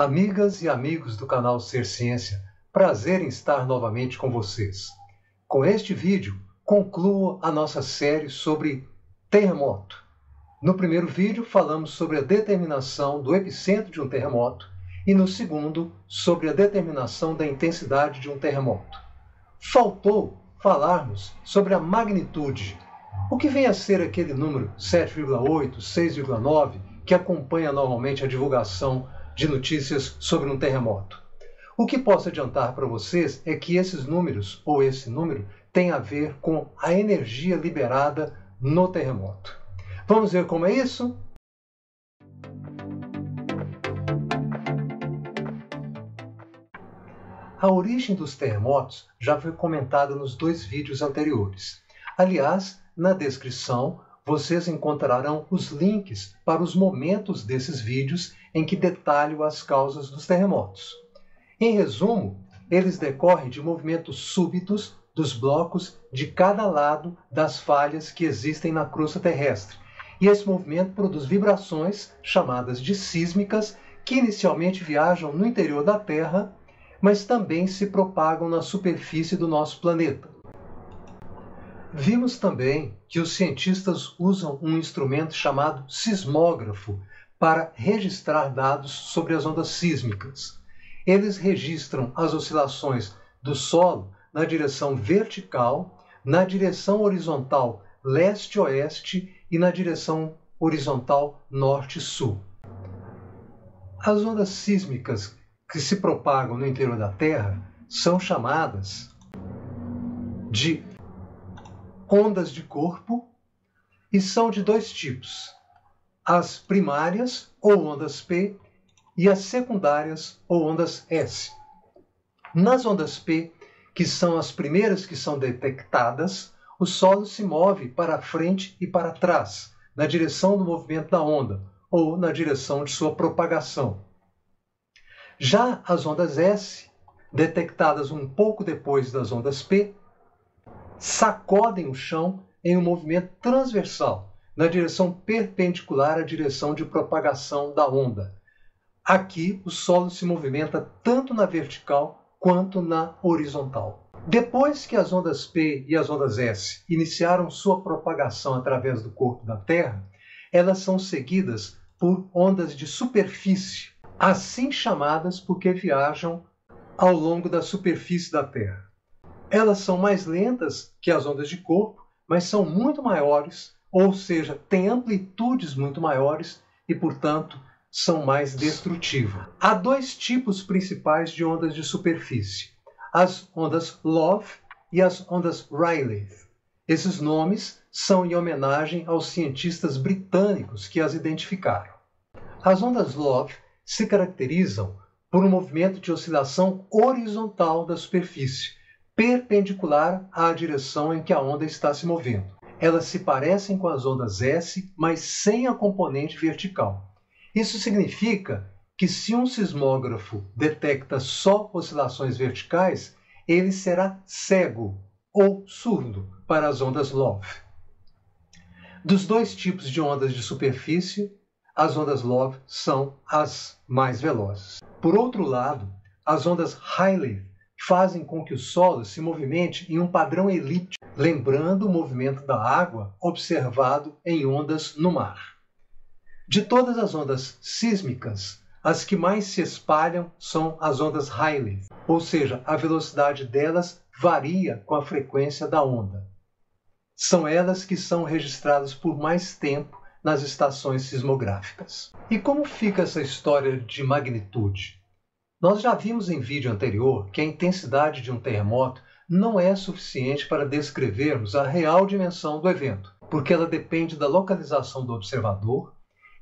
Amigas e amigos do canal Ser Ciência, prazer em estar novamente com vocês. Com este vídeo, concluo a nossa série sobre terremoto. No primeiro vídeo, falamos sobre a determinação do epicentro de um terremoto e no segundo, sobre a determinação da intensidade de um terremoto. Faltou falarmos sobre a magnitude. O que vem a ser aquele número 7,8, 6,9 que acompanha normalmente a divulgação de notícias sobre um terremoto. O que posso adiantar para vocês é que esses números, ou esse número, tem a ver com a energia liberada no terremoto. Vamos ver como é isso? A origem dos terremotos já foi comentada nos dois vídeos anteriores. Aliás, na descrição, vocês encontrarão os links para os momentos desses vídeos em que detalho as causas dos terremotos. Em resumo, eles decorrem de movimentos súbitos dos blocos de cada lado das falhas que existem na crosta terrestre. E esse movimento produz vibrações, chamadas de sísmicas, que inicialmente viajam no interior da Terra, mas também se propagam na superfície do nosso planeta. Vimos também que os cientistas usam um instrumento chamado sismógrafo para registrar dados sobre as ondas sísmicas. Eles registram as oscilações do solo na direção vertical, na direção horizontal leste-oeste e na direção horizontal norte-sul. As ondas sísmicas que se propagam no interior da Terra são chamadas de ondas de corpo e são de dois tipos: as primárias, ou ondas P, e as secundárias, ou ondas S. Nas ondas P, que são as primeiras que são detectadas, o solo se move para frente e para trás, na direção do movimento da onda, ou na direção de sua propagação. Já as ondas S, detectadas um pouco depois das ondas P, sacodem o chão em um movimento transversal, na direção perpendicular à direção de propagação da onda. Aqui, o solo se movimenta tanto na vertical quanto na horizontal. Depois que as ondas P e as ondas S iniciaram sua propagação através do corpo da Terra, elas são seguidas por ondas de superfície, assim chamadas porque viajam ao longo da superfície da Terra. Elas são mais lentas que as ondas de corpo, mas são muito maiores, ou seja, têm amplitudes muito maiores e, portanto, são mais destrutivas. Há dois tipos principais de ondas de superfície: as ondas Love e as ondas Rayleigh. Esses nomes são em homenagem aos cientistas britânicos que as identificaram. As ondas Love se caracterizam por um movimento de oscilação horizontal da superfície, perpendicular à direção em que a onda está se movendo. Elas se parecem com as ondas S, mas sem a componente vertical. Isso significa que se um sismógrafo detecta só oscilações verticais, ele será cego ou surdo para as ondas Love. Dos dois tipos de ondas de superfície, as ondas Love são as mais velozes. Por outro lado, as ondas Rayleigh fazem com que o solo se movimente em um padrão elíptico, lembrando o movimento da água observado em ondas no mar. De todas as ondas sísmicas, as que mais se espalham são as ondas Rayleigh, ou seja, a velocidade delas varia com a frequência da onda. São elas que são registradas por mais tempo nas estações sismográficas. E como fica essa história de magnitude? Nós já vimos em vídeo anterior que a intensidade de um terremoto não é suficiente para descrevermos a real dimensão do evento, porque ela depende da localização do observador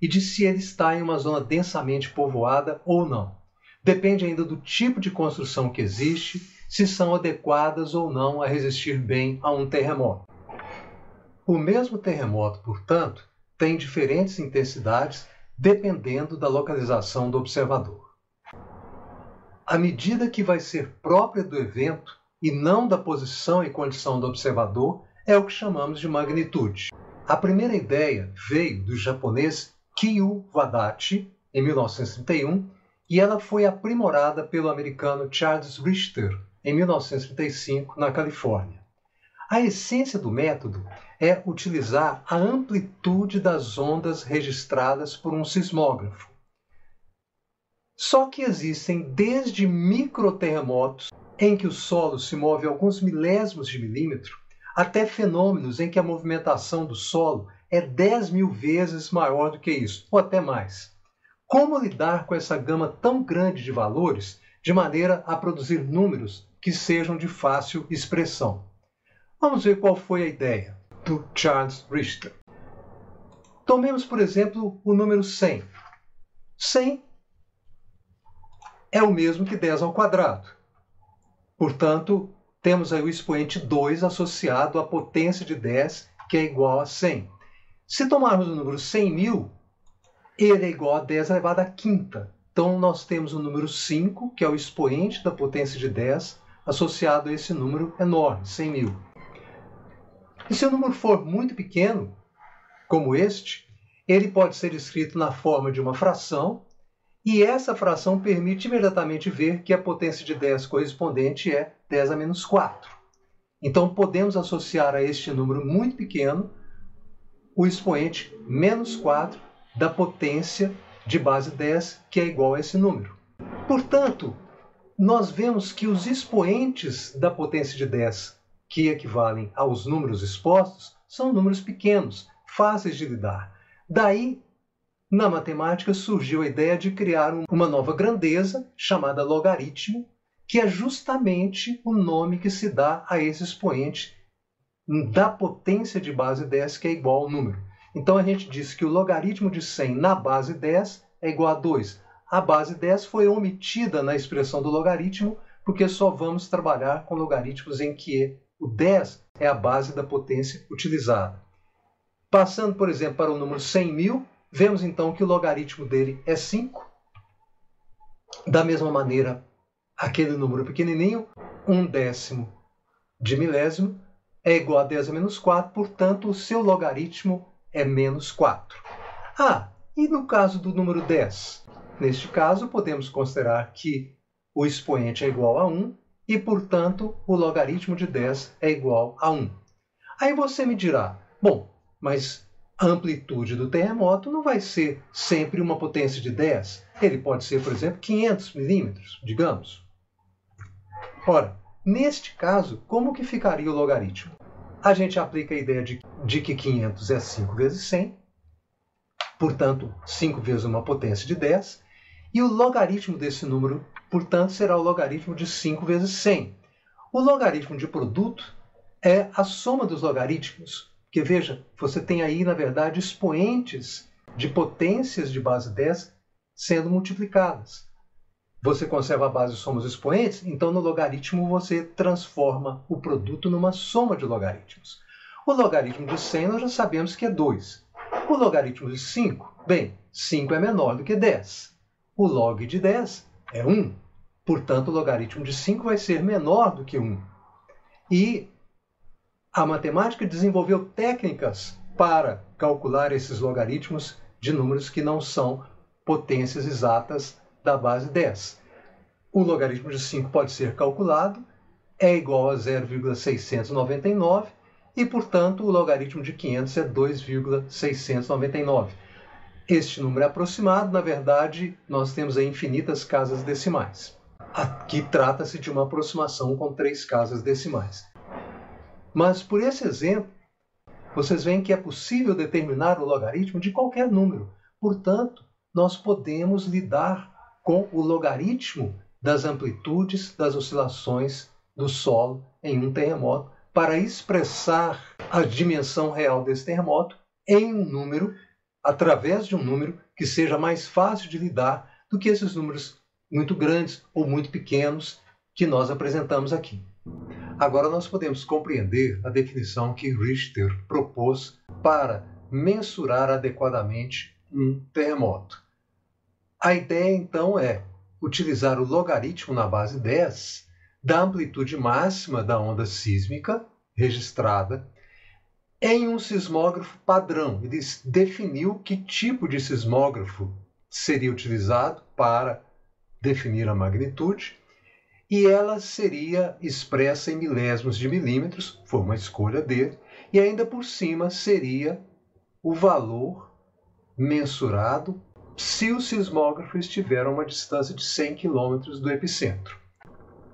e de se ele está em uma zona densamente povoada ou não. Depende ainda do tipo de construção que existe, se são adequadas ou não a resistir bem a um terremoto. O mesmo terremoto, portanto, tem diferentes intensidades dependendo da localização do observador. A medida que vai ser própria do evento e não da posição e condição do observador é o que chamamos de magnitude. A primeira ideia veio do japonês Kyu Wadachi, em 1931, e ela foi aprimorada pelo americano Charles Richter em 1935 na Califórnia. A essência do método é utilizar a amplitude das ondas registradas por um sismógrafo. Só que existem desde microterremotos em que o solo se move alguns milésimos de milímetro, até fenômenos em que a movimentação do solo é 10.000 vezes maior do que isso, ou até mais. Como lidar com essa gama tão grande de valores de maneira a produzir números que sejam de fácil expressão? Vamos ver qual foi a ideia do Charles Richter. Tomemos, por exemplo, o número 100. 100 é o mesmo que 10 ao quadrado. Portanto, temos aí o expoente 2 associado à potência de 10, que é igual a 100. Se tomarmos o número 100.000, ele é igual a 10 elevado à quinta. Então, nós temos o número 5, que é o expoente da potência de 10, associado a esse número enorme, 100.000. E se o número for muito pequeno, como este, ele pode ser escrito na forma de uma fração, e essa fração permite imediatamente ver que a potência de 10 correspondente é 10 a menos 4. Então, podemos associar a este número muito pequeno o expoente menos 4 da potência de base 10, que é igual a esse número. Portanto, nós vemos que os expoentes da potência de 10, que equivalem aos números expostos, são números pequenos, fáceis de lidar. Daí, na matemática, surgiu a ideia de criar uma nova grandeza, chamada logaritmo, que é justamente o nome que se dá a esse expoente da potência de base 10, que é igual ao número. Então, a gente diz que o logaritmo de 100 na base 10 é igual a 2. A base 10 foi omitida na expressão do logaritmo, porque só vamos trabalhar com logaritmos em que o 10 é a base da potência utilizada. Passando, por exemplo, para o número 100.000, vemos então que o logaritmo dele é 5. Da mesma maneira, aquele número pequenininho, 1/10 de milésimo, é igual a 10 a menos 4, portanto, o seu logaritmo é menos 4. E no caso do número 10? Neste caso, podemos considerar que o expoente é igual a 1 e, portanto, o logaritmo de 10 é igual a 1. Aí você me dirá, bom, mas a amplitude do terremoto não vai ser sempre uma potência de 10. Ele pode ser, por exemplo, 500 milímetros, digamos. Ora, neste caso, como que ficaria o logaritmo? A gente aplica a ideia de que 500 é 5 vezes 100, portanto, 5 vezes uma potência de 10, e o logaritmo desse número, portanto, será o logaritmo de 5 vezes 100. O logaritmo de produto é a soma dos logaritmos, porque, veja, você tem aí, na verdade, expoentes de potências de base 10 sendo multiplicadas. Você conserva a base e soma os expoentes, então no logaritmo você transforma o produto numa soma de logaritmos. O logaritmo de 100 nós já sabemos que é 2. O logaritmo de 5, bem, 5 é menor do que 10. O log de 10 é 1. Portanto, o logaritmo de 5 vai ser menor do que 1. E a matemática desenvolveu técnicas para calcular esses logaritmos de números que não são potências exatas da base 10. O logaritmo de 5 pode ser calculado, é igual a 0,699 e, portanto, o logaritmo de 500 é 2,699. Este número é aproximado, na verdade, nós temos aí infinitas casas decimais. Aqui trata-se de uma aproximação com 3 casas decimais. Mas, por esse exemplo, vocês veem que é possível determinar o logaritmo de qualquer número. Portanto, nós podemos lidar com o logaritmo das amplitudes das oscilações do solo em um terremoto para expressar a dimensão real desse terremoto em um número, através de um número que seja mais fácil de lidar do que esses números muito grandes ou muito pequenos que nós apresentamos aqui. Agora nós podemos compreender a definição que Richter propôs para mensurar adequadamente um terremoto. A ideia, então, é utilizar o logaritmo na base 10 da amplitude máxima da onda sísmica registrada em um sismógrafo padrão. Ele definiu que tipo de sismógrafo seria utilizado para definir a magnitude, e ela seria expressa em milésimos de milímetros, foi uma escolha dele, e ainda por cima seria o valor mensurado se o sismógrafo estiver a uma distância de 100 km do epicentro.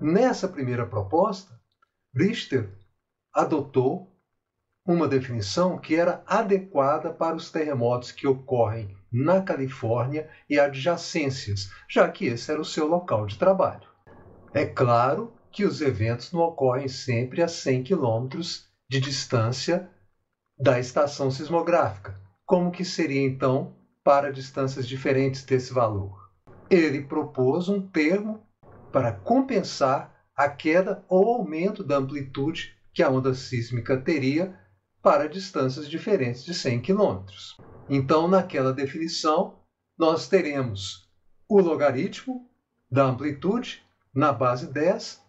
Nessa primeira proposta, Richter adotou uma definição que era adequada para os terremotos que ocorrem na Califórnia e adjacências, já que esse era o seu local de trabalho. É claro que os eventos não ocorrem sempre a 100 km de distância da estação sismográfica. Como que seria, então, para distâncias diferentes desse valor? Ele propôs um termo para compensar a queda ou aumento da amplitude que a onda sísmica teria para distâncias diferentes de 100 km. Então, naquela definição, nós teremos o logaritmo da amplitude na base 10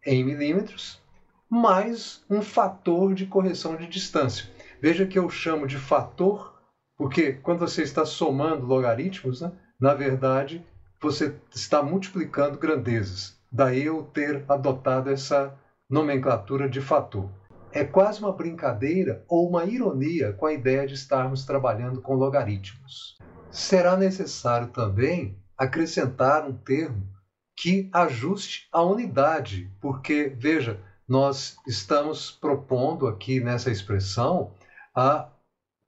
em milímetros, mais um fator de correção de distância. Veja que eu chamo de fator, porque quando você está somando logaritmos, na verdade, você está multiplicando grandezas. Daí eu ter adotado essa nomenclatura de fator. É quase uma brincadeira ou uma ironia com a ideia de estarmos trabalhando com logaritmos. Será necessário também acrescentar um termo que ajuste a unidade, porque, veja, nós estamos propondo aqui nessa expressão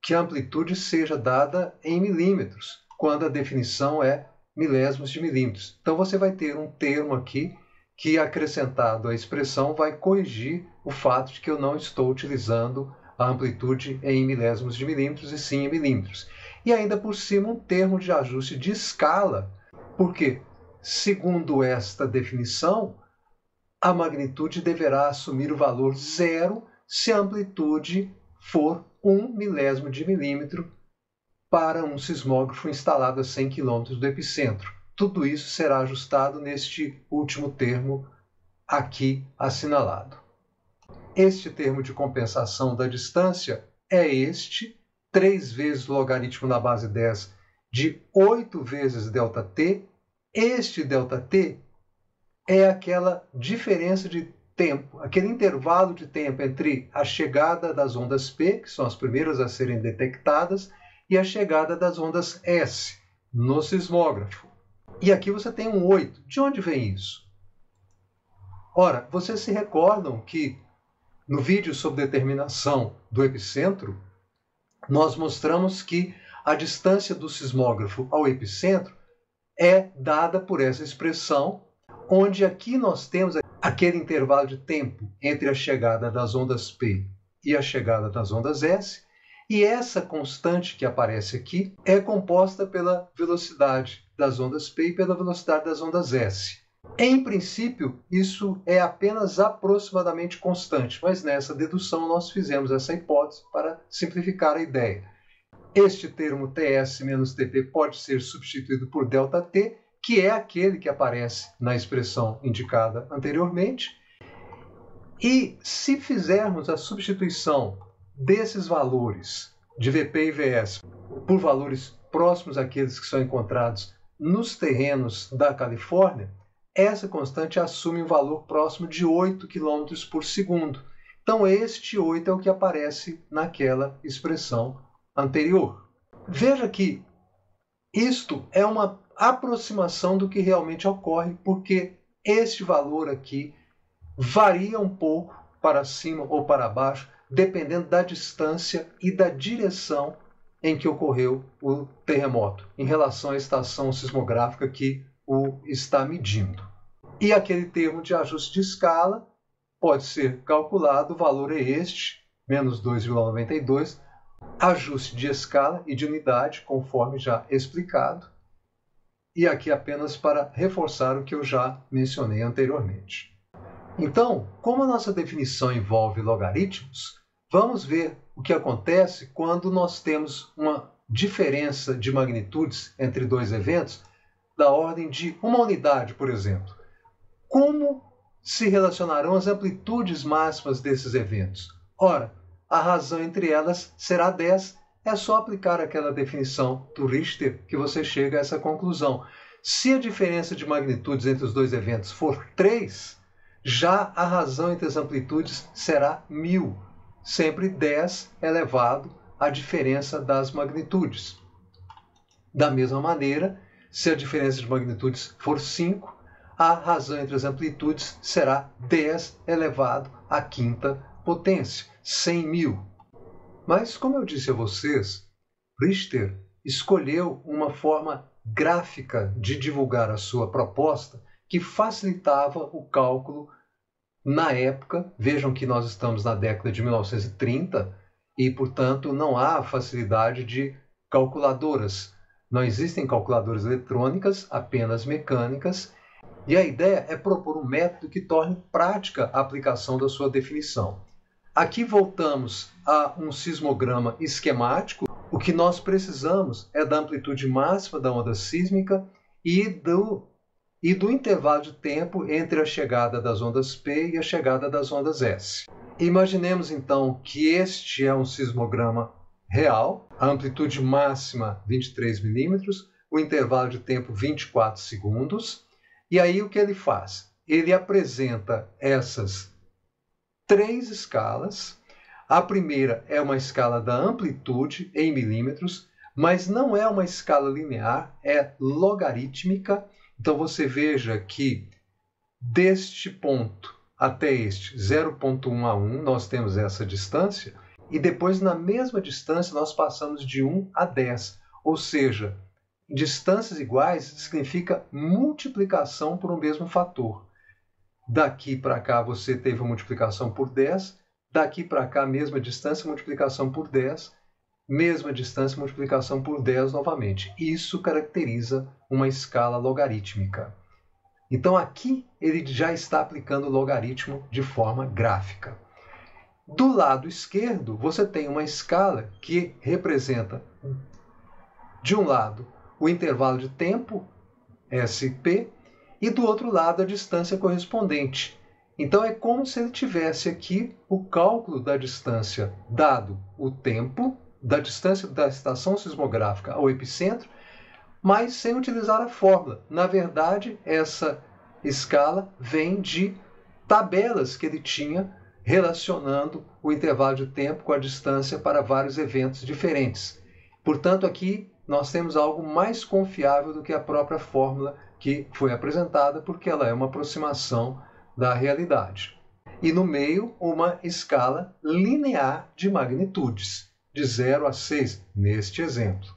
que a amplitude seja dada em milímetros, quando a definição é milésimos de milímetros. Então você vai ter um termo aqui que, acrescentado à expressão, vai corrigir o fato de que eu não estou utilizando a amplitude em milésimos de milímetros e sim em milímetros. E ainda por cima um termo de ajuste de escala, porque, segundo esta definição, a magnitude deverá assumir o valor zero se a amplitude for 1 milésimo de milímetro para um sismógrafo instalado a 100 km do epicentro. Tudo isso será ajustado neste último termo aqui assinalado. Este termo de compensação da distância é este, 3 vezes o logaritmo na base 10 de 8 vezes ΔT. Este ΔT é aquela diferença de tempo, aquele intervalo de tempo entre a chegada das ondas P, que são as primeiras a serem detectadas, e a chegada das ondas S no sismógrafo. E aqui você tem um 8. De onde vem isso? Ora, vocês se recordam que no vídeo sobre determinação do epicentro, nós mostramos que a distância do sismógrafo ao epicentro é dada por essa expressão, onde aqui nós temos aquele intervalo de tempo entre a chegada das ondas P e a chegada das ondas S, e essa constante que aparece aqui é composta pela velocidade das ondas P e pela velocidade das ondas S. Em princípio, isso é apenas aproximadamente constante, mas nessa dedução nós fizemos essa hipótese para simplificar a ideia. Este termo TS menos TP pode ser substituído por ΔT, que é aquele que aparece na expressão indicada anteriormente. E se fizermos a substituição desses valores de VP e VS por valores próximos àqueles que são encontrados nos terrenos da Califórnia, essa constante assume um valor próximo de 8 km por segundo. Então este 8 é o que aparece naquela expressão anterior. Veja que isto é uma aproximação do que realmente ocorre, porque este valor aqui varia um pouco para cima ou para baixo, dependendo da distância e da direção em que ocorreu o terremoto, em relação à estação sismográfica que o está medindo. E aquele termo de ajuste de escala pode ser calculado, o valor é este, menos 2,92, ajuste de escala e de unidade, conforme já explicado, e aqui apenas para reforçar o que eu já mencionei anteriormente. Então, como a nossa definição envolve logaritmos, vamos ver o que acontece quando nós temos uma diferença de magnitudes entre dois eventos da ordem de uma unidade, por exemplo. Como se relacionarão as amplitudes máximas desses eventos? Ora, a razão entre elas será 10. É só aplicar aquela definição do Richter que você chega a essa conclusão. Se a diferença de magnitudes entre os dois eventos for 3, já a razão entre as amplitudes será 1000, sempre 10 elevado à diferença das magnitudes. Da mesma maneira, se a diferença de magnitudes for 5, a razão entre as amplitudes será 10 elevado à quinta potência, 100.000. Mas, como eu disse a vocês, Richter escolheu uma forma gráfica de divulgar a sua proposta que facilitava o cálculo na época. Vejam que nós estamos na década de 1930 e, portanto, não há facilidade de calculadoras. Não existem calculadoras eletrônicas, apenas mecânicas, e a ideia é propor um método que torne prática a aplicação da sua definição. Aqui voltamos a um sismograma esquemático. O que nós precisamos é da amplitude máxima da onda sísmica e do intervalo de tempo entre a chegada das ondas P e a chegada das ondas S. Imaginemos então que este é um sismograma real, a amplitude máxima 23 milímetros, o intervalo de tempo 24 segundos, e aí o que ele faz? Ele apresenta essas 3 escalas. A primeira é uma escala da amplitude em milímetros, mas não é uma escala linear, é logarítmica. Então você veja que deste ponto até este 0,1 a 1, nós temos essa distância, e depois na mesma distância nós passamos de 1 a 10, ou seja, distâncias iguais significa multiplicação por um mesmo fator. Daqui para cá você teve a multiplicação por 10, daqui para cá mesma distância, multiplicação por 10, mesma distância, multiplicação por 10 novamente. Isso caracteriza uma escala logarítmica. Então aqui ele já está aplicando o logaritmo de forma gráfica. Do lado esquerdo, você tem uma escala que representa, de um lado, o intervalo de tempo, SP, e do outro lado a distância correspondente. Então é como se ele tivesse aqui o cálculo da distância dado o tempo, da distância da estação sismográfica ao epicentro, mas sem utilizar a fórmula. Na verdade, essa escala vem de tabelas que ele tinha relacionando o intervalo de tempo com a distância para vários eventos diferentes. Portanto, aqui nós temos algo mais confiável do que a própria fórmula que foi apresentada, porque ela é uma aproximação da realidade. E no meio, uma escala linear de magnitudes, de 0 a 6, neste exemplo.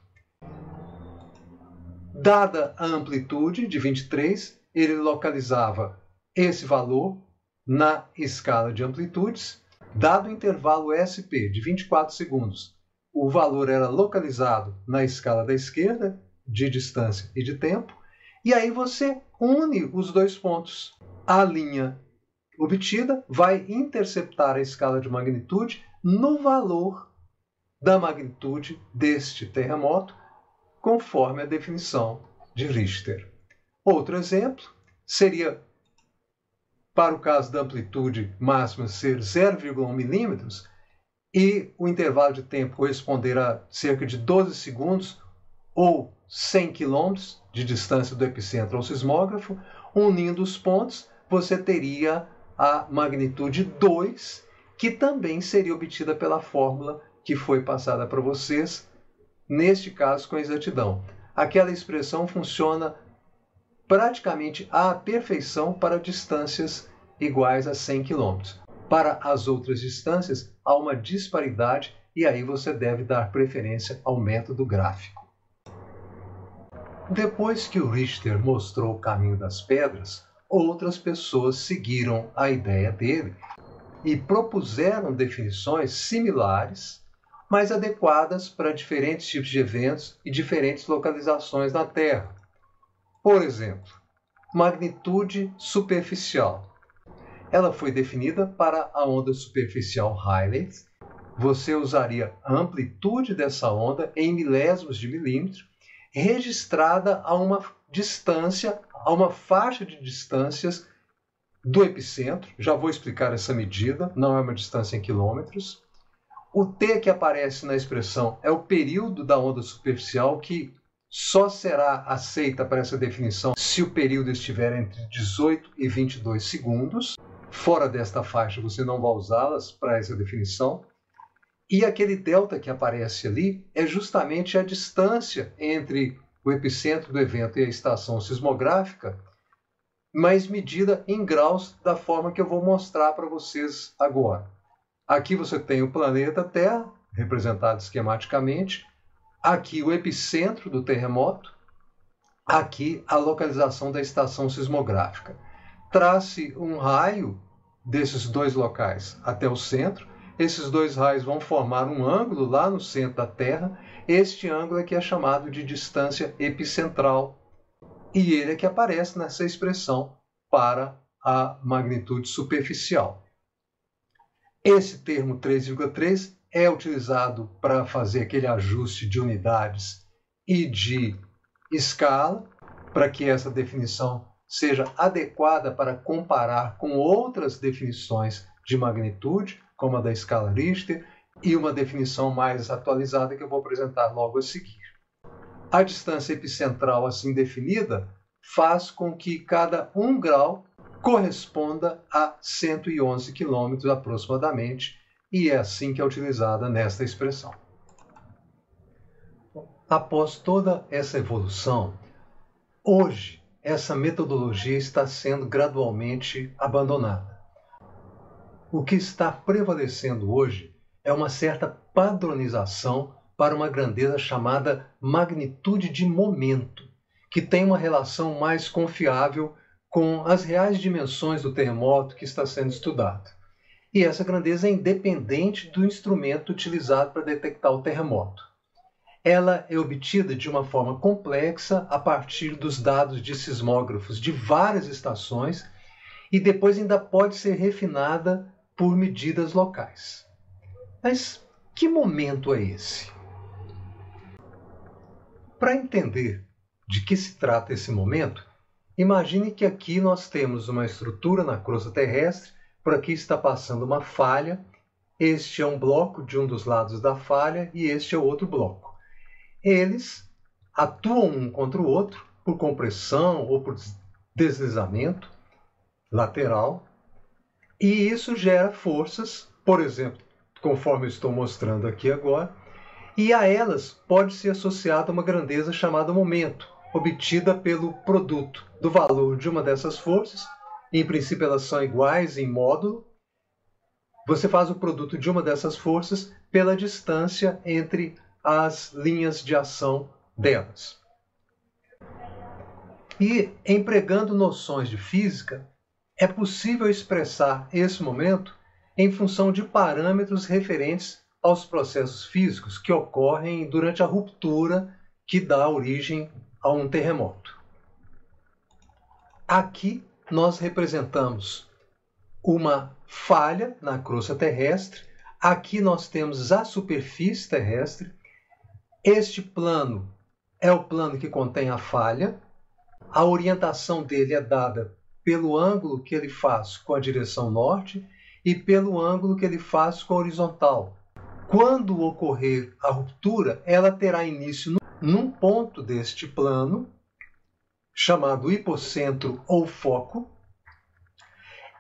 Dada a amplitude de 23, ele localizava esse valor na escala de amplitudes. Dado o intervalo SP de 24 segundos, o valor era localizado na escala da esquerda, de distância e de tempo, e aí você une os dois pontos. A linha obtida vai interceptar a escala de magnitude no valor da magnitude deste terremoto, conforme a definição de Richter. Outro exemplo seria, para o caso da amplitude máxima ser 0,1 milímetros e o intervalo de tempo corresponder a cerca de 12 segundos ou 100 quilômetros de distância do epicentro ao sismógrafo, unindo os pontos, você teria a magnitude 2, que também seria obtida pela fórmula que foi passada para vocês, neste caso com exatidão. Aquela expressão funciona praticamente à perfeição para distâncias iguais a 100 km. Para as outras distâncias, há uma disparidade e aí você deve dar preferência ao método gráfico. Depois que o Richter mostrou o caminho das pedras, outras pessoas seguiram a ideia dele e propuseram definições similares, mas adequadas para diferentes tipos de eventos e diferentes localizações na Terra. Por exemplo, magnitude superficial. Ela foi definida para a onda superficial Rayleigh. Você usaria a amplitude dessa onda em milésimos de milímetro, registrada a uma distância, a uma faixa de distâncias do epicentro. Já vou explicar essa medida, não é uma distância em quilômetros. O T que aparece na expressão é o período da onda superficial que só será aceita para essa definição se o período estiver entre 18 e 22 segundos. Fora desta faixa, você não vai usá-las para essa definição. E aquele delta que aparece ali é justamente a distância entre o epicentro do evento e a estação sismográfica, mas medida em graus da forma que eu vou mostrar para vocês agora. Aqui você tem o planeta Terra, representado esquematicamente, aqui o epicentro do terremoto, aqui a localização da estação sismográfica. Trace um raio desses dois locais até o centro. Esses dois raios vão formar um ângulo lá no centro da Terra. Este ângulo aqui é chamado de distância epicentral. E ele é que aparece nessa expressão para a magnitude superficial. Esse termo 3,3 é utilizado para fazer aquele ajuste de unidades e de escala, para que essa definição seja adequada para comparar com outras definições de magnitude, como a da escala Richter, e uma definição mais atualizada que eu vou apresentar logo a seguir. A distância epicentral assim definida faz com que cada 1 grau corresponda a 111 quilômetros aproximadamente, e é assim que é utilizada nesta expressão. Após toda essa evolução, hoje essa metodologia está sendo gradualmente abandonada. O que está prevalecendo hoje é uma certa padronização para uma grandeza chamada magnitude de momento, que tem uma relação mais confiável com as reais dimensões do terremoto que está sendo estudado. E essa grandeza é independente do instrumento utilizado para detectar o terremoto. Ela é obtida de uma forma complexa a partir dos dados de sismógrafos de várias estações e depois ainda pode ser refinada por medidas locais. Mas que momento é esse? Para entender de que se trata esse momento, imagine que aqui nós temos uma estrutura na crosta terrestre, por aqui está passando uma falha, este é um bloco de um dos lados da falha e este é o outro bloco. Eles atuam um contra o outro por compressão ou por deslizamento lateral, e isso gera forças, por exemplo, conforme eu estou mostrando aqui agora, e a elas pode ser associada uma grandeza chamada momento, obtida pelo produto do valor de uma dessas forças. Em princípio elas são iguais em módulo. Você faz o produto de uma dessas forças pela distância entre as linhas de ação delas. E, empregando noções de física, é possível expressar esse momento em função de parâmetros referentes aos processos físicos que ocorrem durante a ruptura que dá origem a um terremoto. Aqui nós representamos uma falha na crosta terrestre. Aqui nós temos a superfície terrestre. Este plano é o plano que contém a falha. A orientação dele é dada pelo ângulo que ele faz com a direção norte e pelo ângulo que ele faz com a horizontal. Quando ocorrer a ruptura, ela terá início num ponto deste plano, chamado hipocentro ou foco.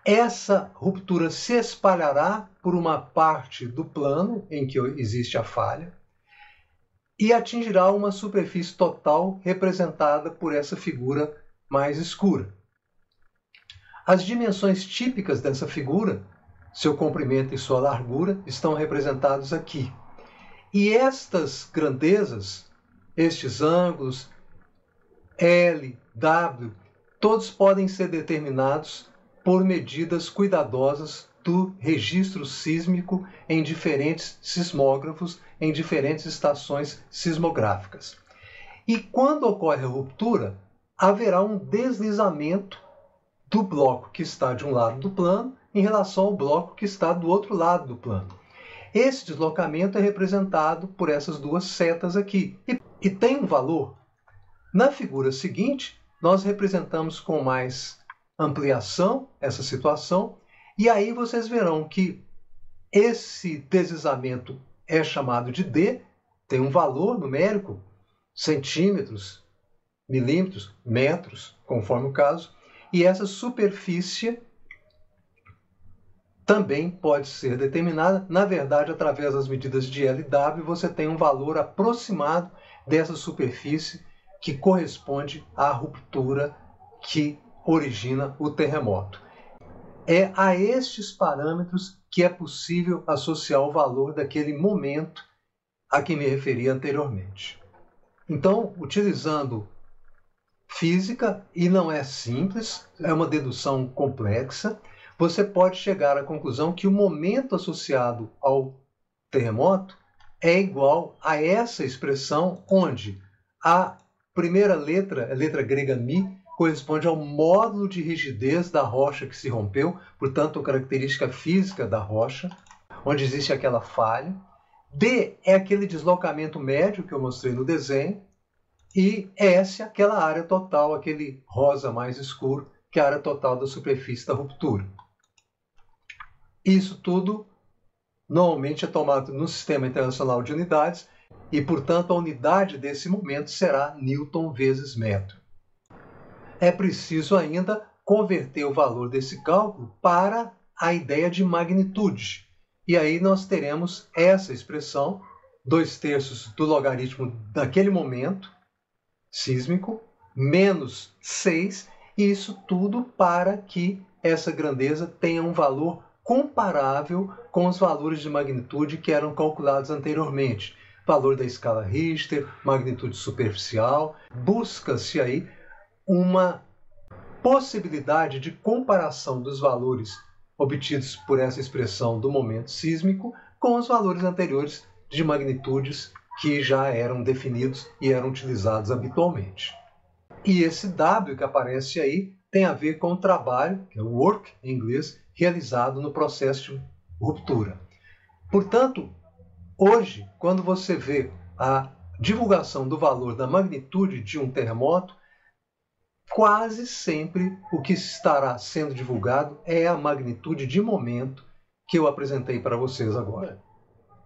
Essa ruptura se espalhará por uma parte do plano em que existe a falha e atingirá uma superfície total representada por essa figura mais escura. As dimensões típicas dessa figura, seu comprimento e sua largura, estão representados aqui. E estas grandezas, estes ângulos, L, W, todos podem ser determinados por medidas cuidadosas do registro sísmico em diferentes sismógrafos, em diferentes estações sismográficas. E quando ocorre a ruptura, haverá um deslizamento do bloco que está de um lado do plano em relação ao bloco que está do outro lado do plano. Esse deslocamento é representado por essas duas setas aqui e tem um valor. Na figura seguinte, nós representamos com mais ampliação essa situação, e aí vocês verão que esse deslizamento é chamado de D, tem um valor numérico, centímetros, milímetros, metros, conforme o caso, e essa superfície também pode ser determinada, na verdade, através das medidas de LW, você tem um valor aproximado dessa superfície que corresponde à ruptura que origina o terremoto. É a estes parâmetros que é possível associar o valor daquele momento a que me referi anteriormente. Então, utilizando física, e não é simples, é uma dedução complexa, você pode chegar à conclusão que o momento associado ao terremoto é igual a essa expressão, onde a primeira letra, a letra grega mi, corresponde ao módulo de rigidez da rocha que se rompeu, portanto, a característica física da rocha, onde existe aquela falha. D é aquele deslocamento médio que eu mostrei no desenho, e S, aquela área total, aquele rosa mais escuro, que é a área total da superfície da ruptura. Isso tudo normalmente é tomado no Sistema Internacional de Unidades e, portanto, a unidade desse momento será Newton vezes metro. É preciso ainda converter o valor desse cálculo para a ideia de magnitude. E aí nós teremos essa expressão, 2/3 do logaritmo daquele momento sísmico, menos 6, e isso tudo para que essa grandeza tenha um valor comparável com os valores de magnitude que eram calculados anteriormente. Valor da escala Richter, magnitude superficial, busca-se aí uma possibilidade de comparação dos valores obtidos por essa expressão do momento sísmico com os valores anteriores de magnitudes que já eram definidos e eram utilizados habitualmente. E esse W que aparece aí tem a ver com o trabalho, que é o work em inglês, realizado no processo de ruptura. Portanto, hoje, quando você vê a divulgação do valor da magnitude de um terremoto, quase sempre o que estará sendo divulgado é a magnitude de momento que eu apresentei para vocês agora.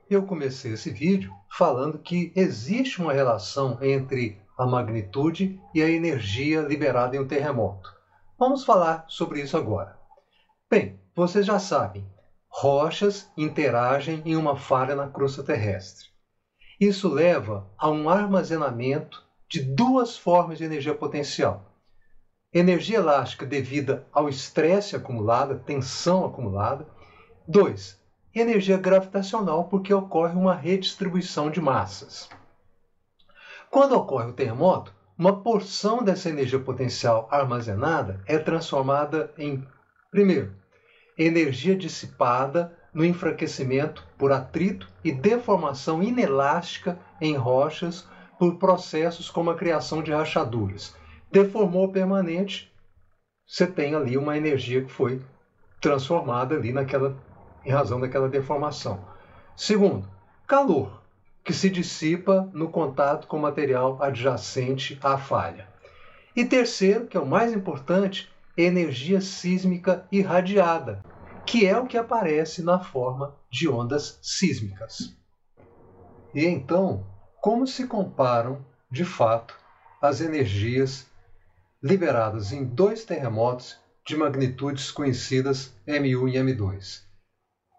Eu comecei esse vídeo falando que existe uma relação entre a magnitude e a energia liberada em um terremoto. Vamos falar sobre isso agora. Bem, vocês já sabem, rochas interagem em uma falha na crosta terrestre. Isso leva a um armazenamento de duas formas de energia potencial. Energia elástica devida ao estresse acumulado, tensão acumulada. 2. Energia gravitacional, porque ocorre uma redistribuição de massas. Quando ocorre o terremoto, uma porção dessa energia potencial armazenada é transformada em, primeiro, energia dissipada no enfraquecimento por atrito e deformação inelástica em rochas por processos como a criação de rachaduras. Deformou permanente, você tem ali uma energia que foi transformada ali em razão daquela deformação. Segundo, calor, que se dissipa no contato com o material adjacente à falha. E terceiro, que é o mais importante, energia sísmica irradiada, que é o que aparece na forma de ondas sísmicas. E então, como se comparam, de fato, as energias liberadas em dois terremotos de magnitudes conhecidas M1 e M2?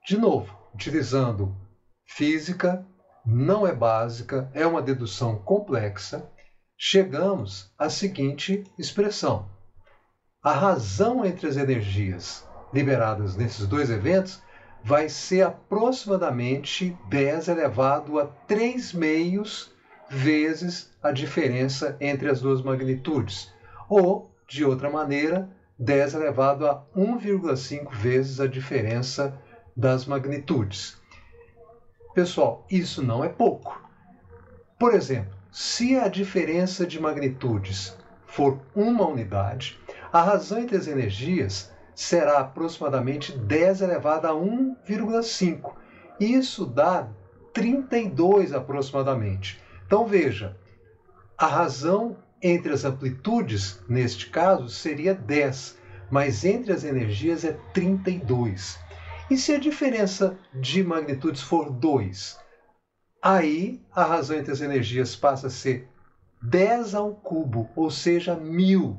De novo, utilizando física, não é básica, é uma dedução complexa, chegamos à seguinte expressão. A razão entre as energias liberadas nesses dois eventos vai ser aproximadamente 10 elevado a 3 meios vezes a diferença entre as duas magnitudes, ou, de outra maneira, 10 elevado a 1,5 vezes a diferença das magnitudes. Pessoal, isso não é pouco. Por exemplo, se a diferença de magnitudes for uma unidade, a razão entre as energias será aproximadamente 10 elevado a 1,5. Isso dá 32 aproximadamente. Então veja, a razão entre as amplitudes, neste caso, seria 10, mas entre as energias é 32. E se a diferença de magnitudes for 2? Aí a razão entre as energias passa a ser 10 ao cubo, ou seja, 1000.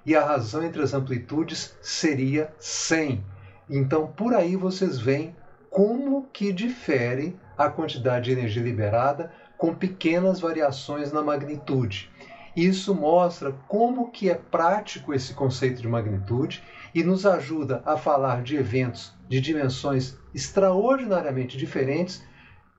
E a razão entre as amplitudes seria 100. Então, por aí vocês veem como que difere a quantidade de energia liberada com pequenas variações na magnitude. Isso mostra como que é prático esse conceito de magnitude e nos ajuda a falar de eventos de dimensões extraordinariamente diferentes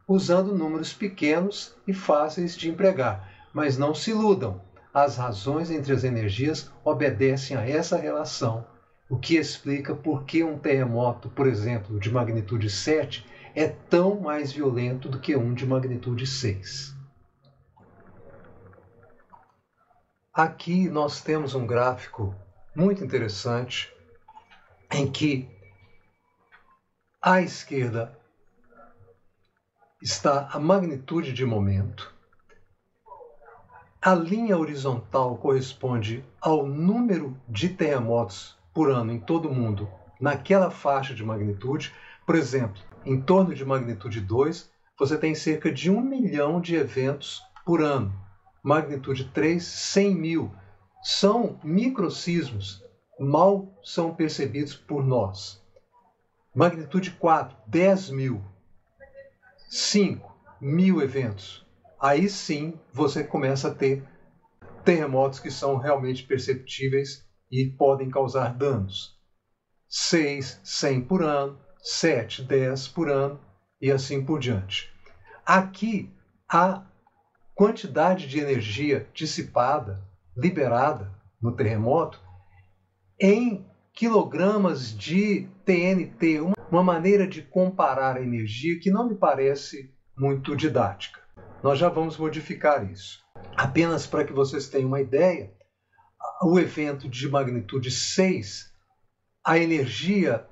usando números pequenos e fáceis de empregar. Mas não se iludam, as razões entre as energias obedecem a essa relação, o que explica por que um terremoto, por exemplo, de magnitude 7 é tão mais violento do que um de magnitude 6. Aqui nós temos um gráfico muito interessante em que à esquerda está a magnitude de momento. A linha horizontal corresponde ao número de terremotos por ano em todo o mundo naquela faixa de magnitude. Por exemplo, em torno de magnitude 2, você tem cerca de 1 milhão de eventos por ano. Magnitude 3, 100 mil. São microsismos, mal são percebidos por nós. Magnitude 4, 10 mil. 5, 1000 eventos. Aí sim você começa a ter terremotos que são realmente perceptíveis e podem causar danos. 6, 100 por ano. 7, 10 por ano e assim por diante. Aqui a quantidade de energia dissipada, liberada no terremoto, em quilogramas de TNT, uma maneira de comparar a energia que não me parece muito didática. Nós já vamos modificar isso. Apenas para que vocês tenham uma ideia, o evento de magnitude 6, a energia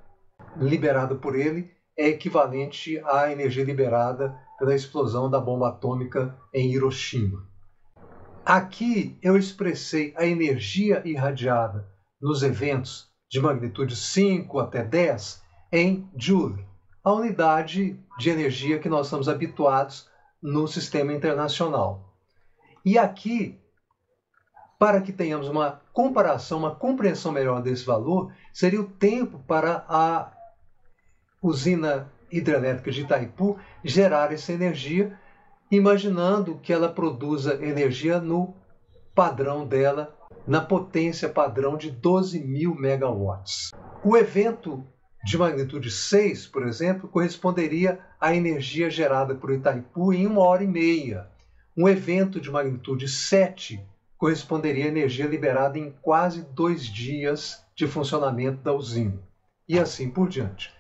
liberada por ele é equivalente à energia liberada pela explosão da bomba atômica em Hiroshima. Aqui eu expressei a energia irradiada nos eventos de magnitude 5 até 10 em Joule, a unidade de energia que nós estamos habituados no sistema internacional. E aqui, para que tenhamos uma comparação, uma compreensão melhor desse valor, seria o tempo para a usina hidrelétrica de Itaipu gerar essa energia, imaginando que ela produza energia no padrão dela, na potência padrão de 12.000 megawatts. O evento de magnitude 6, por exemplo, corresponderia à energia gerada por Itaipu em 1h30. Um evento de magnitude 7 corresponderia à energia liberada em quase 2 dias de funcionamento da usina. E assim por diante.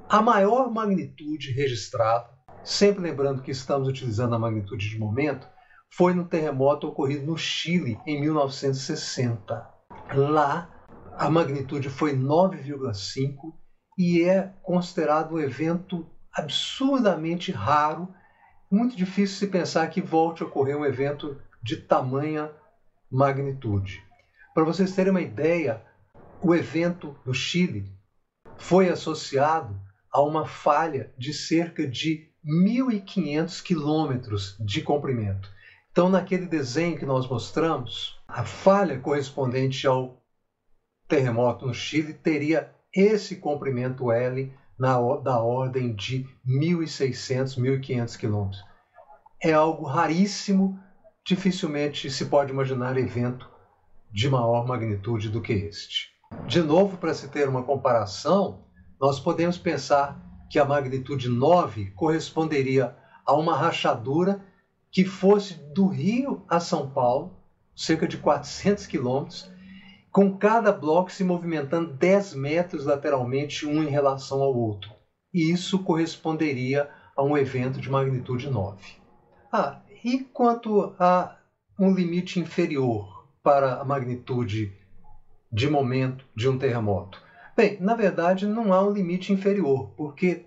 A maior magnitude registrada, sempre lembrando que estamos utilizando a magnitude de momento, foi no terremoto ocorrido no Chile em 1960. Lá, a magnitude foi 9,5 e é considerado um evento absurdamente raro. Muito difícil se pensar que volte a ocorrer um evento de tamanha magnitude. Para vocês terem uma ideia, o evento no Chile foi associado a uma falha de cerca de 1.500 quilômetros de comprimento. Então, naquele desenho que nós mostramos, a falha correspondente ao terremoto no Chile teria esse comprimento L da ordem de 1.600, 1.500 quilômetros. É algo raríssimo, dificilmente se pode imaginar evento de maior magnitude do que este. De novo, para se ter uma comparação, nós podemos pensar que a magnitude 9 corresponderia a uma rachadura que fosse do Rio a São Paulo, cerca de 400 quilômetros, com cada bloco se movimentando 10 metros lateralmente um em relação ao outro. E isso corresponderia a um evento de magnitude 9. E quanto a um limite inferior para a magnitude de momento de um terremoto? Bem, na verdade não há um limite inferior, porque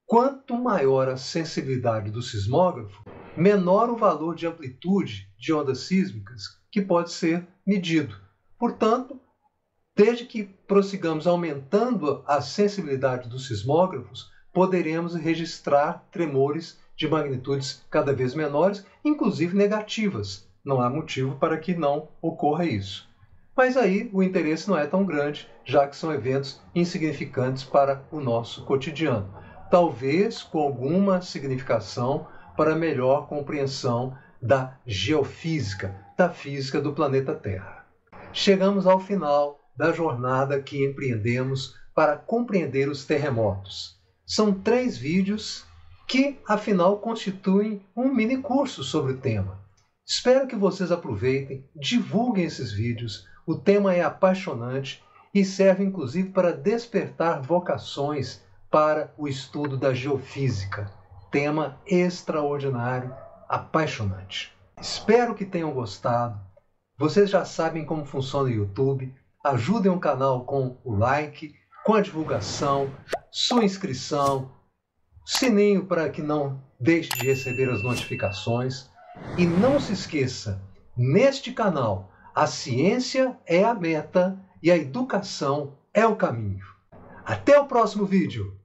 quanto maior a sensibilidade do sismógrafo, menor o valor de amplitude de ondas sísmicas que pode ser medido. Portanto, desde que prossigamos aumentando a sensibilidade dos sismógrafos, poderemos registrar tremores de magnitudes cada vez menores, inclusive negativas, não há motivo para que não ocorra isso. Mas aí o interesse não é tão grande, já que são eventos insignificantes para o nosso cotidiano. Talvez com alguma significação para melhor compreensão da geofísica, da física do planeta Terra. Chegamos ao final da jornada que empreendemos para compreender os terremotos. São 3 vídeos que, afinal, constituem um mini curso sobre o tema. Espero que vocês aproveitem, divulguem esses vídeos. O tema é apaixonante e serve inclusive para despertar vocações para o estudo da geofísica. Tema extraordinário, apaixonante. Espero que tenham gostado. Vocês já sabem como funciona o YouTube. Ajudem o canal com o like, com a divulgação, sua inscrição, sininho para que não deixe de receber as notificações. E não se esqueça, neste canal, a ciência é a meta e a educação é o caminho. Até o próximo vídeo!